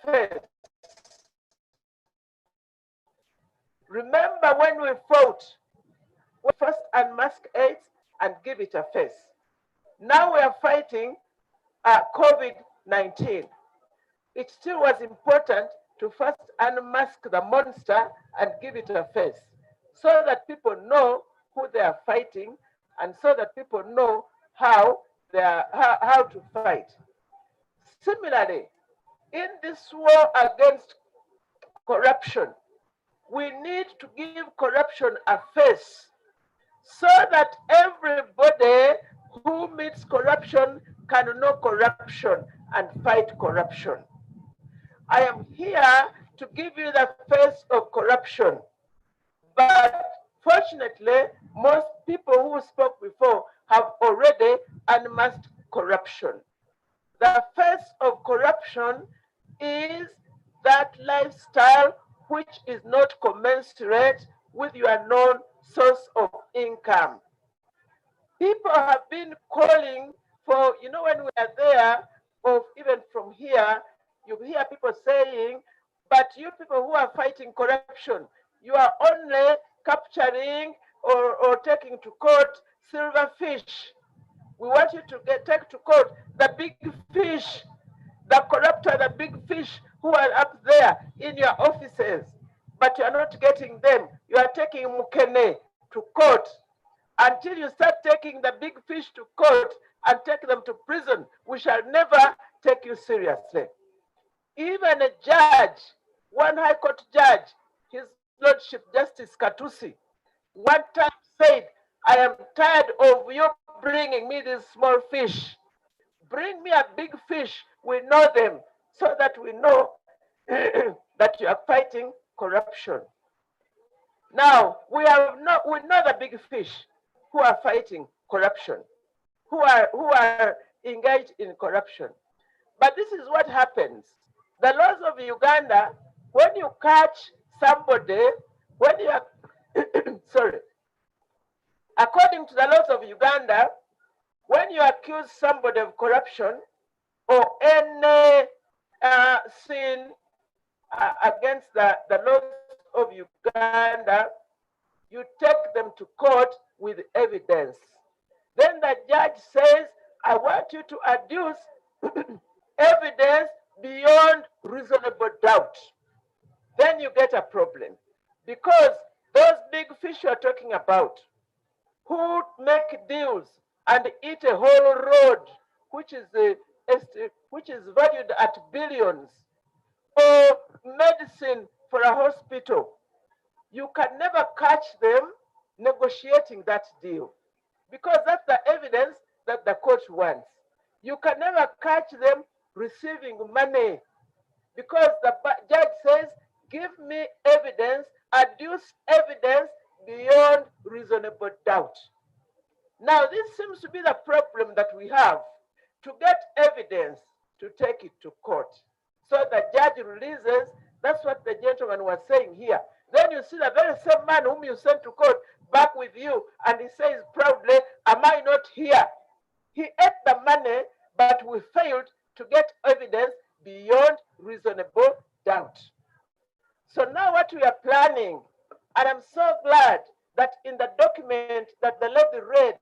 face. Remember when we fought, we first unmask AIDS and give it a face. Now we are fighting COVID-19. It still was important to first unmask the monster and give it a face so that people know who they are fighting and so that people know how to fight. Similarly, in this war against corruption, we need to give corruption a face so that everybody who meets corruption can know corruption and fight corruption. I am here to give you the face of corruption, but fortunately, most people who spoke before have already unmasked corruption. The face of corruption is that lifestyle which is not commensurate with your known source of income. People have been calling for, when we are there, or even from here, you hear people saying, but you people who are fighting corruption, you are only capturing or taking to court silver fish. We want you to take to court the big fish, the corruptor, the big fish who are up there in your offices, but you are not getting them. You are taking Mukene to court. Until you start taking the big fish to court and take them to prison, we shall never take you seriously. Even a judge, one high court judge, His Lordship Justice Katusi, one time said, I am tired of you bringing me these small fish. Bring me a big fish, we know them, so that we know that you are fighting corruption. Now, we know the big fish who are fighting corruption, who are engaged in corruption. But this is what happens. The laws of Uganda, when you catch somebody, when you are, sorry, according to the laws of Uganda, when you accuse somebody of corruption or any sin against the laws of Uganda, you take them to court with evidence. Then the judge says, I want you to adduce evidence beyond reasonable doubt. Then you get a problem. Because those big fish you're talking about, who make deals and eat a whole road, which is valued at billions, or medicine for a hospital, you can never catch them negotiating that deal, because that's the evidence that the court wants. You can never catch them receiving money, because the judge says, give me evidence, adduce evidence beyond reasonable doubt. Now, this seems to be the problem that we have, to get evidence to take it to court. So the judge releases, that's what the gentleman was saying here. Then you see the very same man whom you sent to court back with you, and he says proudly, am I not here? He ate the money, but we failed to get evidence beyond reasonable doubt. So now what we are planning, and I'm so glad that in the document that the lady read,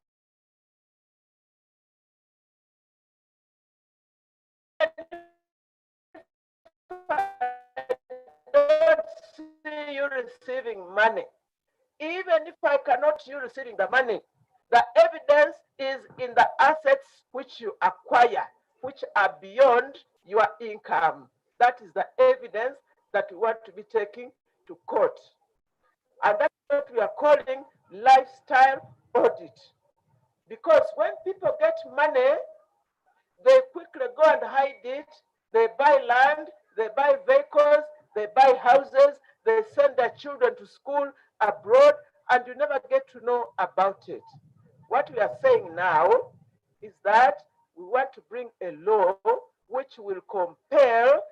don't see you receiving money. Even if I cannot see you receiving the money, the evidence is in the assets which you acquire, which are beyond your income. That is the evidence that we want to be taking to court. And that's what we are calling lifestyle audit. Because when people get money, they quickly go and hide it. They buy land, they buy vehicles, they buy houses, they send their children to school abroad, and you never get to know about it. What we are saying now is that we want to bring a law which will compel,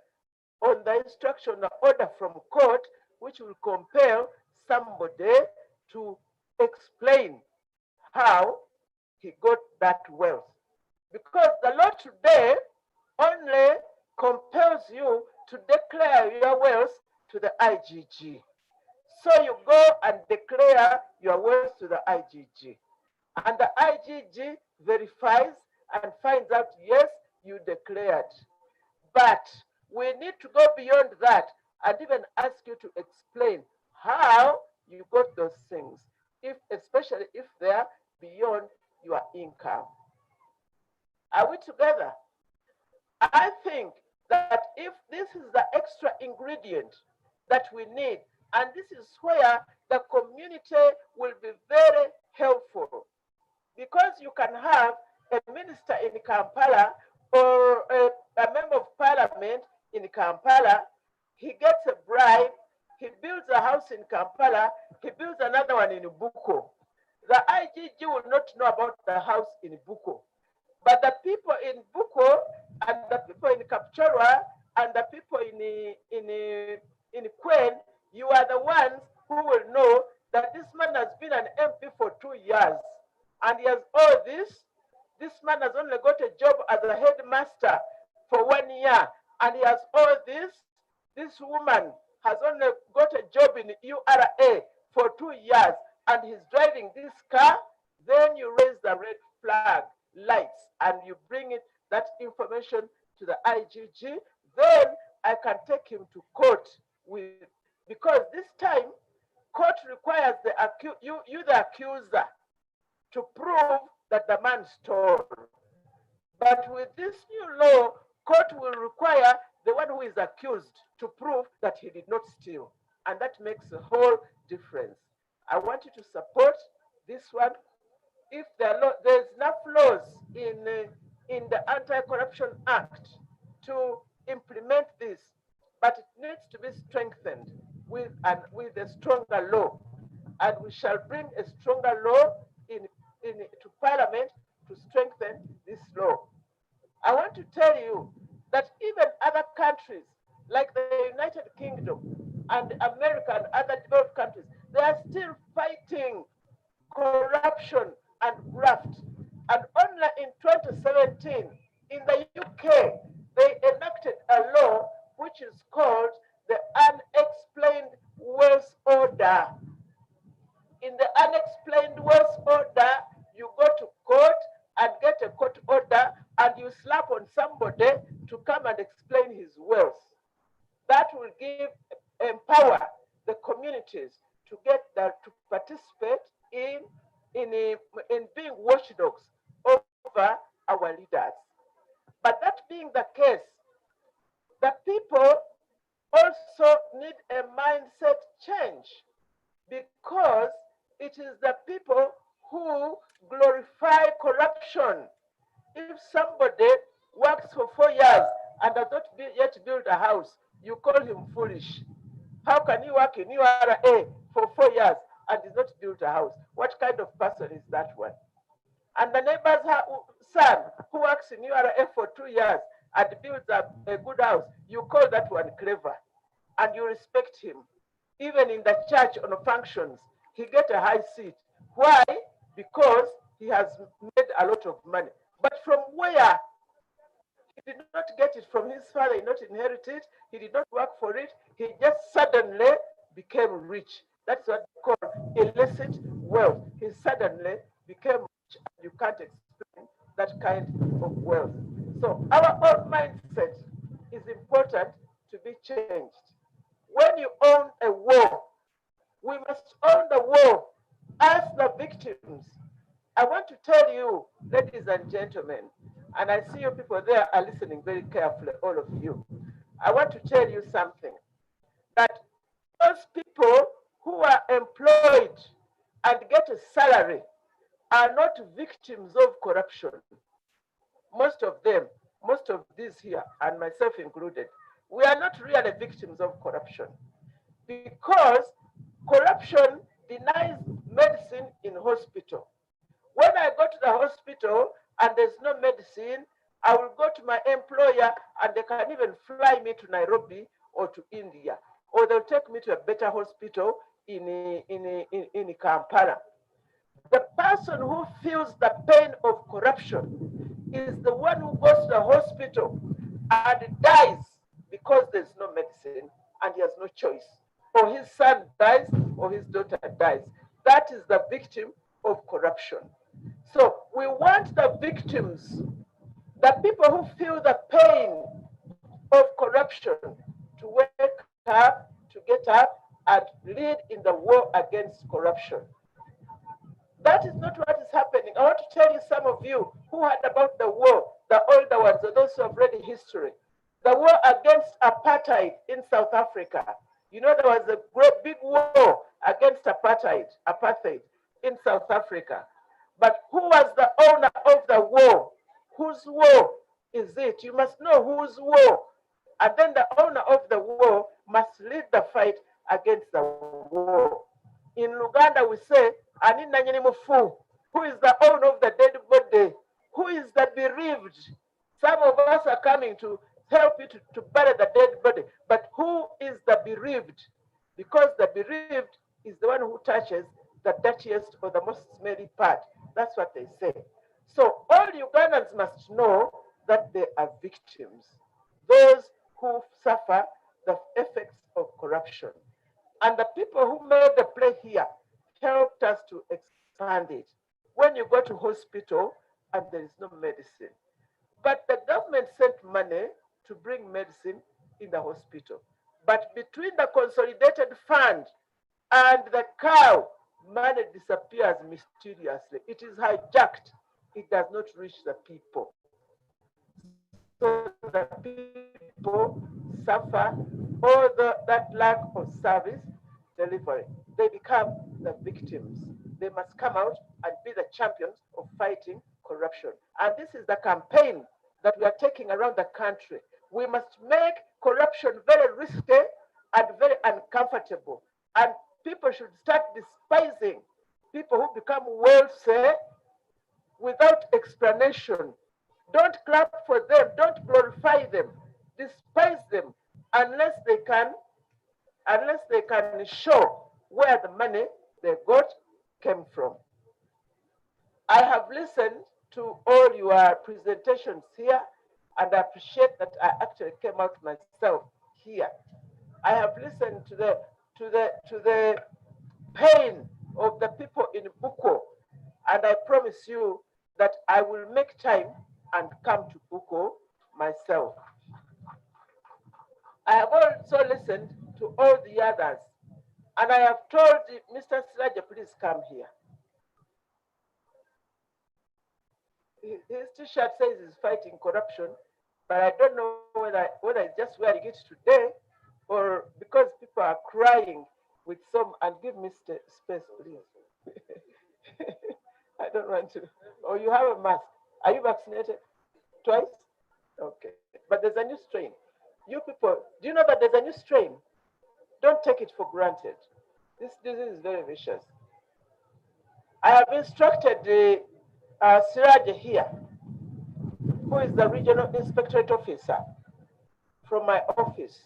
on the instruction or order from court, which will compel somebody to explain how he got that wealth. Because the law today only compels you to declare your wealth to the IGG. So you go and declare your wealth to the IGG. And the IGG verifies and finds out, yes, you declared. But we need to go beyond that and even ask you to explain how you got those things, especially if they're beyond your income. Are we together? I think that if this is the extra ingredient that we need, and this is where the community will be very helpful, because you can have a minister in Kampala or a member of parliament in Kampala, he gets a bribe, he builds a house in Kampala, he builds another one in Buko. The IGG will not know about the house in Buko. But the people in Buko and the people in Kapchorwa and the people in Queen, you are the ones who will know that this man has been an MP for 2 years and he has all this. This man has only got a job as a headmaster for 1 year and he has all this. This woman has only got a job in URA for 2 years and he's driving this car. Then you raise the red flag lights and you bring that information to the IGG. Then I can take him to court because this time court requires you the accuser to prove that the man stole. But with this new law, court will require the one who is accused to prove that he did not steal. And that makes a whole difference. I want you to support this one. If there's enough laws in the Anti-Corruption Act to implement this, but it needs to be strengthened with a stronger law. And we shall bring a stronger law to Parliament to strengthen this law. I want to tell you that even other countries like the United Kingdom and America and other developed countries, they are still fighting corruption and graft. And only in 2017, in the UK, they enacted a law which is called the Unexplained Wealth Order. In the Unexplained Wealth Order, you go to court and get a court order and you slap on somebody to come and explain his wealth. That will empower the communities to participate in being watchdogs over our leaders. But that being the case, the people also need a mindset change, because it is the people who glorify corruption. If somebody works for 4 years and does not yet build a house, you call him foolish. How can he work in URA for 4 years and does not build a house? What kind of person is that one? And the neighbor's son who works in URA for 2 years and builds a good house, you call that one clever and you respect him. Even in the church on functions, he gets a high seat. Why? Because he has made a lot of money. But from where? He did not get it from his father, he did not inherit it, he did not work for it, he just suddenly became rich. That's what they call illicit wealth. He suddenly became rich, and you can't explain that kind of wealth. So our own mindset is important to be changed. When you own a war, we must own the war as the victims. I want to tell you, ladies and gentlemen, and I see you people there are listening very carefully, all of you. I want to tell you something, that those people who are employed and get a salary are not victims of corruption. Most of them, most of these here, and myself included, we are not really victims of corruption, because corruption denies medicine in hospital. When I go to the hospital and there's no medicine, I will go to my employer and they can even fly me to Nairobi or to India, or they'll take me to a better hospital in Kampala. The person who feels the pain of corruption is the one who goes to the hospital and dies because there's no medicine and he has no choice. Or his son dies or his daughter dies. That is the victim of corruption. So we want the victims, the people who feel the pain of corruption, to wake up, to get up and lead in the war against corruption. That is not what is happening. I want to tell you, some of you who heard about the war, the older ones, or those who have read history, the war against apartheid in South Africa. You know, there was a great big war against apartheid in South Africa. But who was the owner of the war? Whose war is it? You must know whose war. And then the owner of the war must lead the fight against the war. In Luganda, we say, Anina Nyanimufu, who is the owner of the dead body? Who is the bereaved? Some of us are coming to help you to bury the dead body. But who is the bereaved? Because the bereaved is the one who touches the dirtiest or the most smelly part. That's what they say. So all Ugandans must know that they are victims, those who suffer the effects of corruption. And the people who made the play here helped us to expand it. When you go to hospital and there is no medicine, but the government sent money to bring medicine in the hospital. But between the consolidated fund and the cow, money disappears mysteriously. It is hijacked. It does not reach the people. So the people suffer all that lack of service delivery. They become the victims. They must come out and be the champions of fighting corruption. And this is the campaign that we are taking around the country. We must make corruption very risky and very uncomfortable. And people should start despising people who become wealthy without explanation. Don't clap for them. Don't glorify them. Despise them unless they can show where the money they got came from. I have listened to all your presentations here, and I appreciate that I actually came out myself here. I have listened to the pain of the people in Buko, and I promise you that I will make time and come to Buko myself. I have also listened to all the others, and I have told Mr. Siraja, please come here. His t-shirt says he's fighting corruption, but I don't know whether it's just wearing it today or because people are crying with some. And give me space, please. I don't want to. Oh, you have a mask. Are you vaccinated? Twice? Okay. But there's a new strain. You people, do you know that there's a new strain? Don't take it for granted. This disease is very vicious. I have instructed the Siraj here, who is the regional inspectorate officer from my office,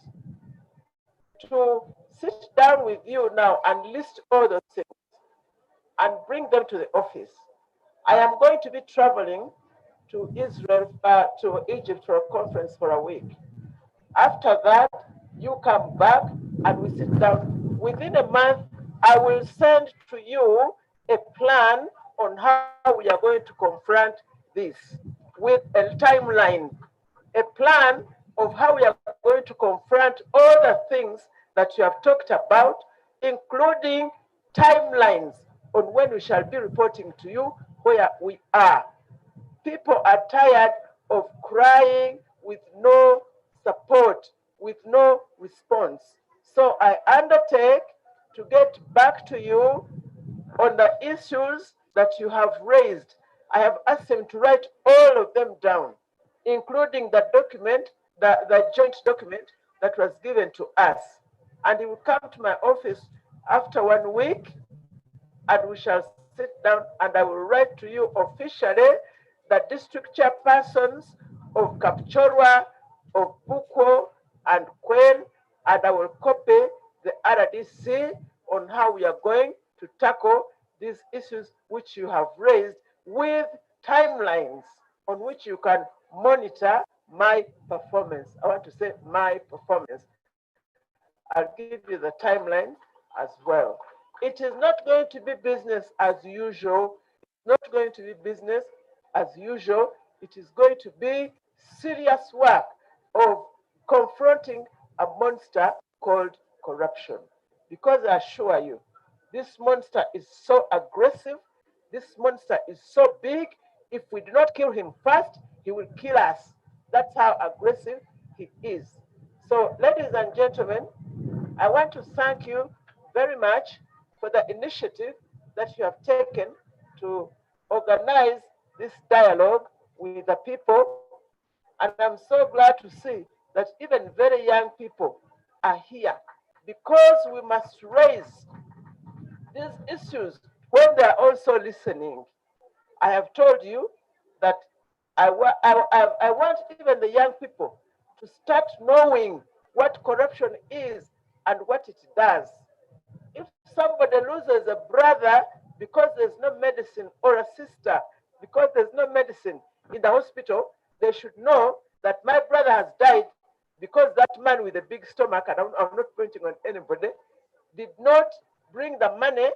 to sit down with you now and list all those things and bring them to the office. I am going to be traveling to Israel, to Egypt for a conference for a week. After that, you come back and we sit down. Within a month, I will send to you a plan on how we are going to confront this with a timeline, a plan of how we are going to confront all the things that you have talked about, including timelines on when we shall be reporting to you where we are. People are tired of crying with no support, with no response. So I undertake to get back to you on the issues that you have raised. I have asked him to write all of them down, including the document, the joint document that was given to us. And he will come to my office after 1 week, and we shall sit down and I will write to you officially the district chairpersons of Kapchorwa, of Buko and Kwen, and I will copy the RDC on how we are going to tackle these issues which you have raised, with timelines on which you can monitor my performance. I want to say my performance. I'll give you the timeline as well. It is not going to be business as usual. It's not going to be business as usual. It is going to be serious work of confronting a monster called corruption. Because I assure you, this monster is so aggressive, this monster is so big. If we do not kill him first, he will kill us. That's how aggressive he is. So, ladies and gentlemen, I want to thank you very much for the initiative that you have taken to organize this dialogue with the people. And I'm so glad to see that even very young people are here because we must raise these issues when they are also listening. I have told you that I want even the young people to start knowing what corruption is and what it does. If somebody loses a brother because there's no medicine, or a sister because there's no medicine in the hospital, they should know that my brother has died because that man with a big stomach, and I'm not pointing on anybody, did not bring the money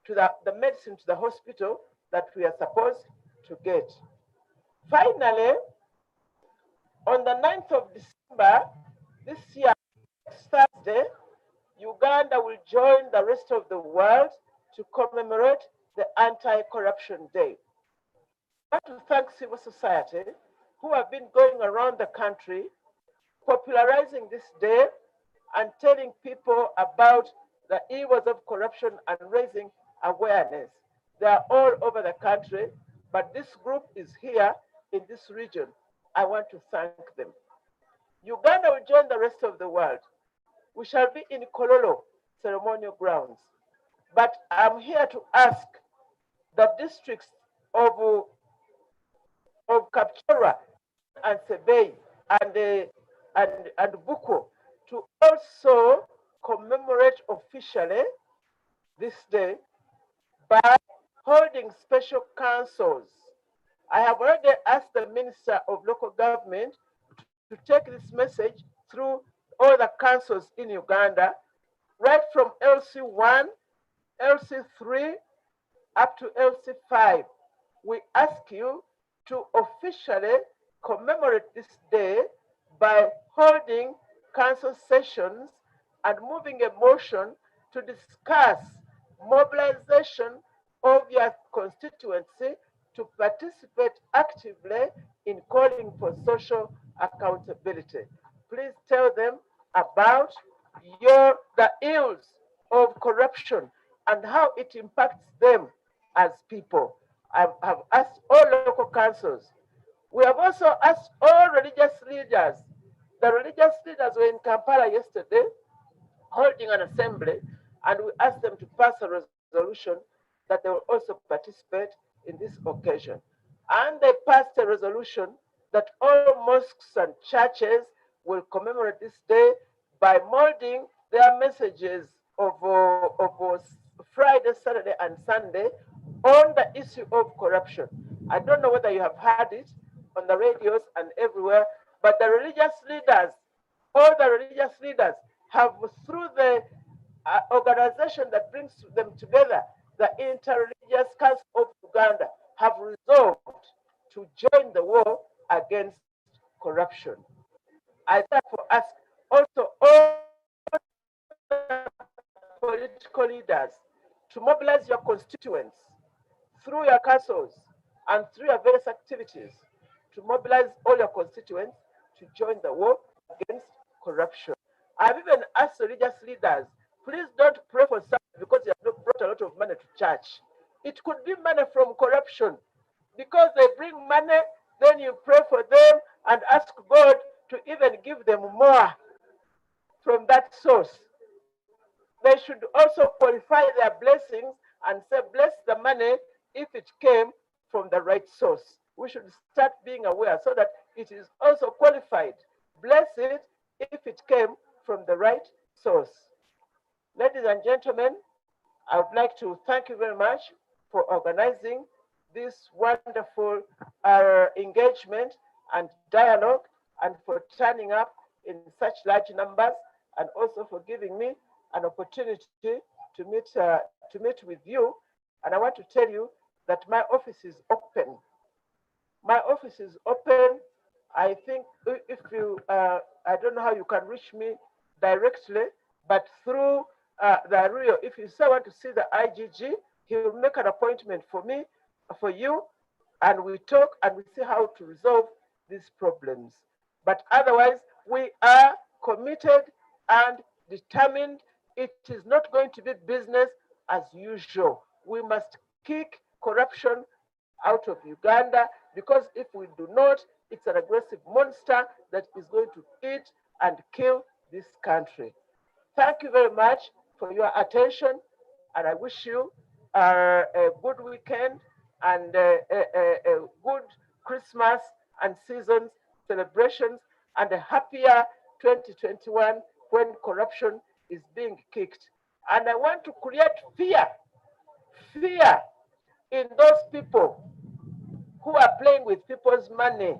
to the medicine to the hospital that we are supposed to get. Finally, on the 9th of December this year, Thursday, Uganda will join the rest of the world to commemorate the Anti-Corruption Day. I want to thank civil society who have been going around the country popularizing this day and telling people about the evils of corruption and raising awareness. They are all over the country, but this group is here in this region. I want to thank them. Uganda will join the rest of the world. We shall be in Kololo ceremonial grounds. But I'm here to ask the districts of, of Kapchorwa and Sebei and Buko to also commemorate officially this day by holding special councils. I have already asked the Minister of Local Government to take this message through all the councils in Uganda, right from LC1, LC3, up to LC5. We ask you to officially commemorate this day by holding council sessions and moving a motion to discuss mobilization of your constituency to participate actively in calling for social accountability. Please tell them about the ills of corruption and how it impacts them as people. I have asked all local councils. We have also asked all religious leaders. The religious leaders were in Kampala yesterday holding an assembly, and we asked them to pass a resolution that they will also participate in this occasion. And they passed a resolution that all mosques and churches will commemorate this day by molding their messages of Friday, Saturday, and Sunday on the issue of corruption. I don't know whether you have heard it on the radios and everywhere, but the religious leaders, all the religious leaders, have through the organization that brings them together, the Interreligious Council of Uganda, have resolved to join the war against corruption. I therefore ask also all political leaders to mobilize your constituents through your councils and through your various activities to mobilize all your constituents to join the war against corruption. I've even asked religious leaders, please don't pray for something because you have not brought a lot of money to church. It could be money from corruption. Because they bring money, then you pray for them and ask God to even give them more from that source. They should also qualify their blessings and say, bless the money if it came from the right source. We should start being aware so that it is also qualified. Bless it if it came from the right source. Ladies and gentlemen, I would like to thank you very much for organizing this wonderful engagement and dialogue. and for turning up in such large numbers, and also for giving me an opportunity to meet with you. And I want to tell you that my office is open. My office is open. I think if you, I don't know how you can reach me directly, but through the Rio, if you say want to see the IGG, he will make an appointment for me, for you, and we talk and we see how to resolve these problems. But otherwise, we are committed and determined. It is not going to be business as usual. We must kick corruption out of Uganda, because if we do not, it's an aggressive monster that is going to eat and kill this country. Thank you very much for your attention, and I wish you a good weekend and a good Christmas and seasons celebrations, and a happier 2021 when corruption is being kicked. And I want to create fear in those people who are playing with people's money.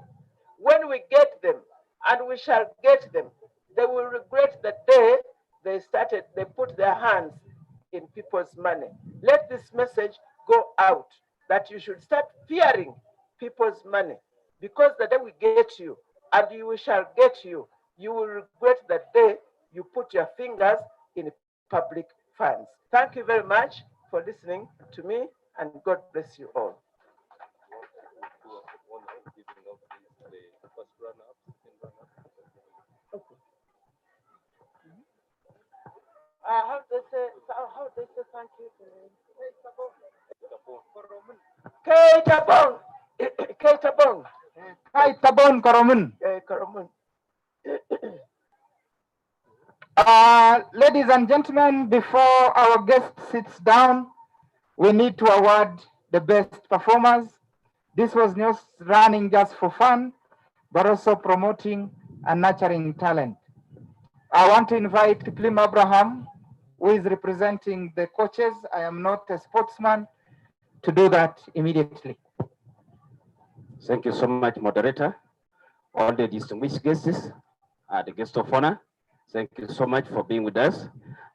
When we get them, and we shall get them, they will regret the day they put their hands in people's money. Let this message go out that you should start fearing people's money, because the day we get you, and we shall get you, you will regret the day you put your fingers in public funds. Thank you very much for listening to me, and God bless you all. How they say thank you? Keitabong. Keitabong. Tabon Koromun. Karamun. Ladies and gentlemen, before our guest sits down, we need to award the best performers. This was not running just for fun, but also promoting and nurturing talent. I want to invite Kiplim Abraham, who is representing the coaches. I am not a sportsman, to do that immediately. Thank you so much, moderator. All the distinguished guests, the guest of honor, thank you so much for being with us.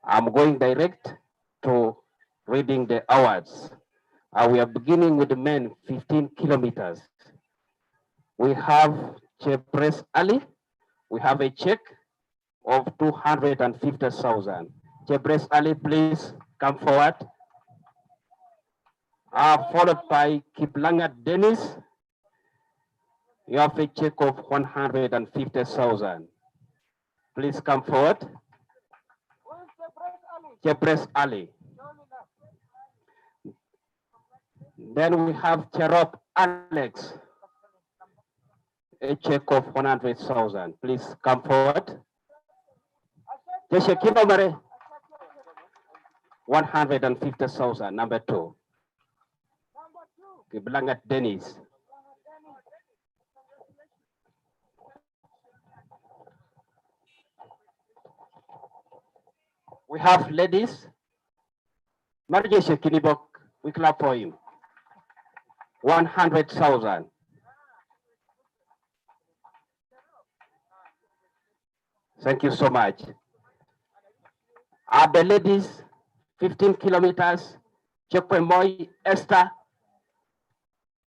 I'm going direct to reading the awards. We are beginning with the men 15 kilometers. We have Chepres Ali. We have a check of 250,000. Chepres Ali, please come forward. Followed by Kiplangat Dennis. You have a check of 150,000. Please come forward. Chepres Ali. Then we have Cherop Alex. A check of 100,000. Please come forward. Teshekino Mare. 150,000. Number 2. Kiblangat Dennis. We have ladies. Marje Shekinibok, we clap for him. 100,000. Thank you so much. The ladies, 15 kilometers. Chekwemoy Esther.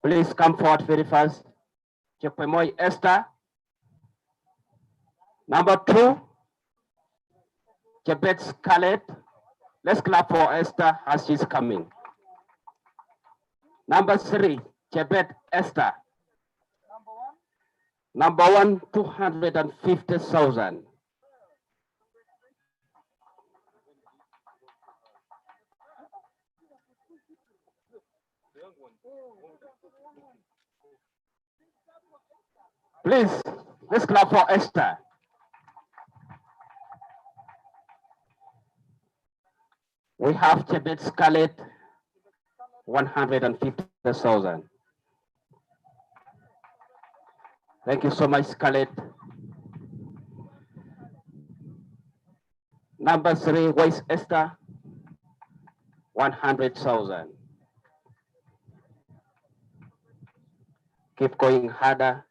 Please come forward very fast. Chekwemoy Esther. Number 2. Chebet Scarlett. Let's clap for Esther as she's coming. Number 3, Chebet Esther. Number 1, 250,000. Please, let's clap for Esther. We have Chebet Scarlett, 150,000. Thank you so much, Scarlett. Number 3, Wise Esther, 100,000. Keep going harder.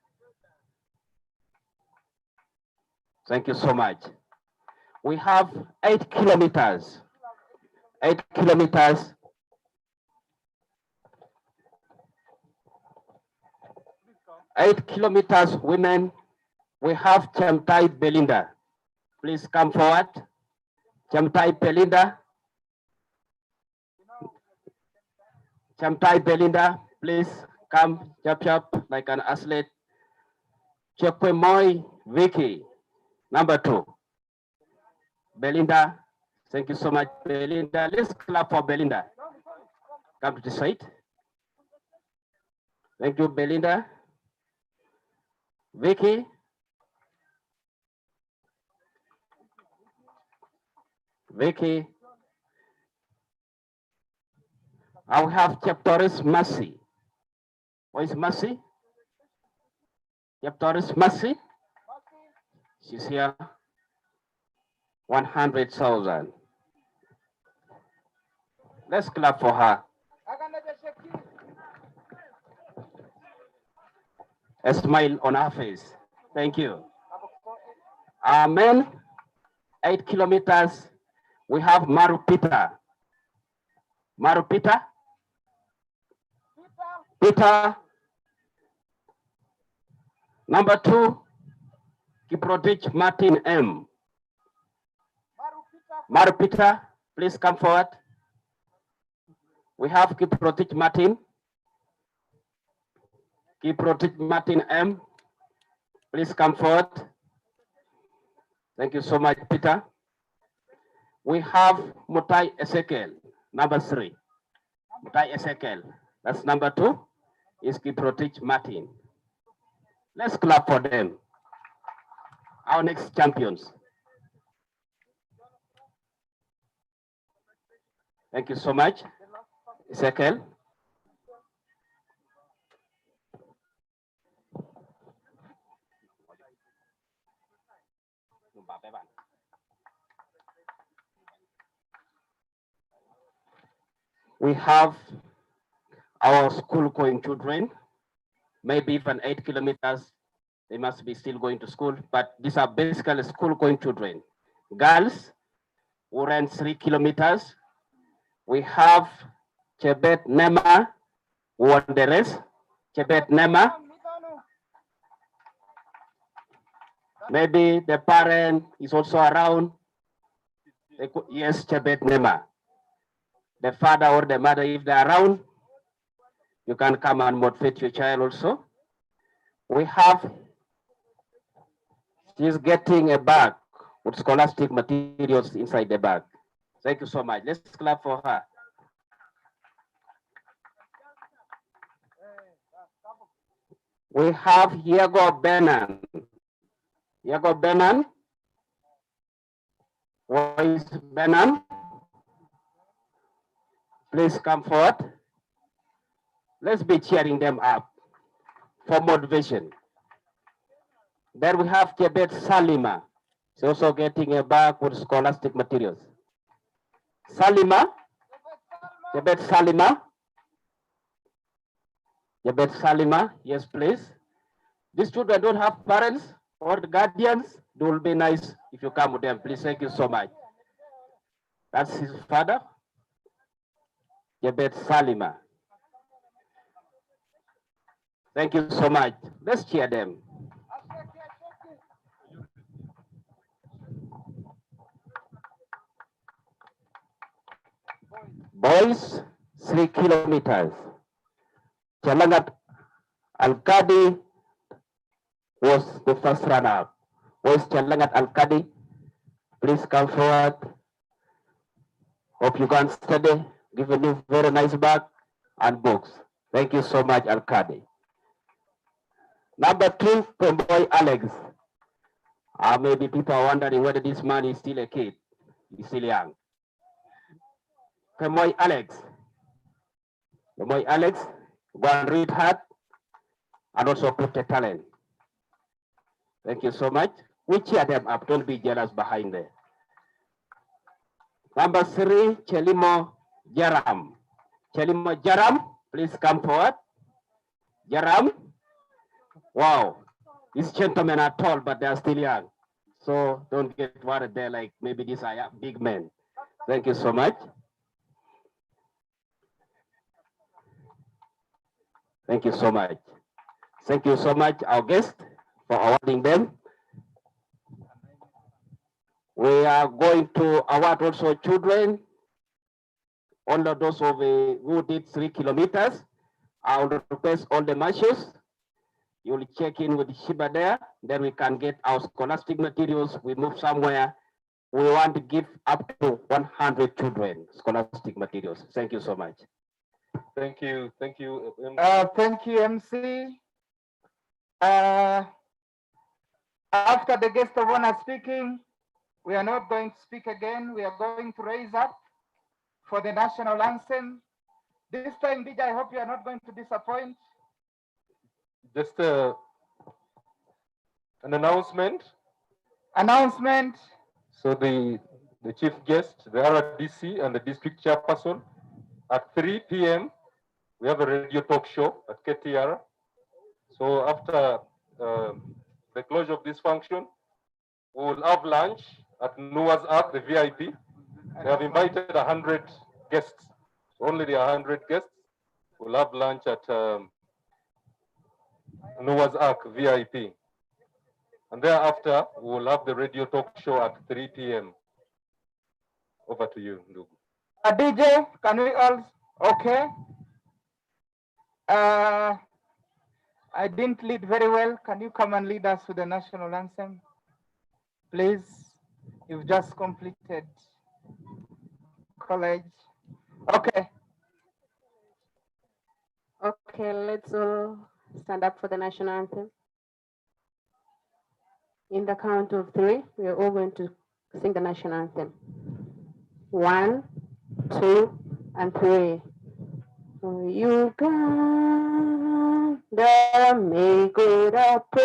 Thank you so much. We have 8 kilometers. 8 kilometers. 8 kilometers women. We have Chamtai Belinda. Please come forward. Chamtai Belinda. Chamtai Belinda, please come, chop like an athlete. Chekwemoy Vicky, number 2. Belinda, thank you so much, Belinda. Let's clap for Belinda. Come to the side. Thank you, Belinda. Vicky. Vicky. I will have Chaptoris Mercy. Where is Mercy? Chaptoris Mercy. She's here. 100,000. Let's clap for her. A smile on her face. Thank you. Men, 8 kilometers. We have Marupita. Marupita. Peter. Number 2, Kiprotich Martin M. Marupita, please come forward. We have Kiprotich Martin. Kiprotich Martin M. Please come forward. Thank you so much, Peter. We have Mutai Ezekiel, number 3. Mutai Ezekiel, that's number 2, is Kiprotich Martin. Let's clap for them. Our next champions. Thank you so much, Ezekiel. We have our school going children, maybe even 8 kilometers. They must be still going to school, but these are basically school going children. Girls who ran 3 kilometers. We have Chebet Nema, who won the race. Chebet Nema. Maybe the parent is also around. Yes, Chebet Nema. The father or the mother, if they're around, you can come and motivate your child also. We have, she's getting a bag with scholastic materials inside the bag. Thank you so much. Let's clap for her. We have Yago Benan. Yago Benan. Where is Benan? Please come forward. Let's be cheering them up for motivation. Then we have Jebet Salima. She's also getting a bag with scholastic materials. Salima. Jebet Salima. Jebet Salima, yes, please. These children don't have parents or guardians. It will be nice if you come with them. Please, thank you so much. That's his father. Jebet Salima. Thank you so much. Let's cheer them. Boys, 3 kilometers. Chalangat Al-Kadi was the first runner-up. Boys, Chalangat Al-Kadi, please come forward. Hope you can study. Given you very nice bag and books. Thank you so much, Al-Kadi. Number 2, Pemboy Alex. Maybe people are wondering whether this man is still a kid. He's still young. Pemboy Alex. Pemboy Alex, go and read hard and also put the talent. Thank you so much. We cheer them up. Don't be jealous behind there. Number 3, Chelimo Jaram. Chelimo Jaram, please come forward. Jaram. Wow, these gentlemen are tall, but they are still young. So don't get worried there, like maybe these are big men. Thank you so much. Thank you so much. Thank you so much, our guest, for awarding them. We are going to award also children, all of those who did 3 kilometers. I will request all the marshals. You will check in with Shiba there, then we can get our scholastic materials. We move somewhere. We want to give up to 100 children scholastic materials. Thank you so much. Thank you. Thank you, MC. After the guest of honor speaking, we are not going to speak again. We are going to raise up for the national anthem. This time, DJ, I hope you are not going to disappoint. Just an announcement. Announcement. So the chief guest, the RDC and the district chairperson, at 3 p.m. we have a radio talk show at KTR. So after the closure of this function, we will have lunch at Noah's Ark, the VIP. We have invited 100 guests. Only the 100 guests will have lunch at Noah's Ark VIP. And thereafter, we will have the radio talk show at 3 p.m. Over to you, Ndugu. DJ, can we all, okay. I didn't lead very well. Can you come and lead us with the national anthem? Please, you've just completed college. Okay. Okay, let's all stand up for the national anthem. In the count of 3, we are all going to sing the national anthem. 1, 2, and 3. Uganda, make it up.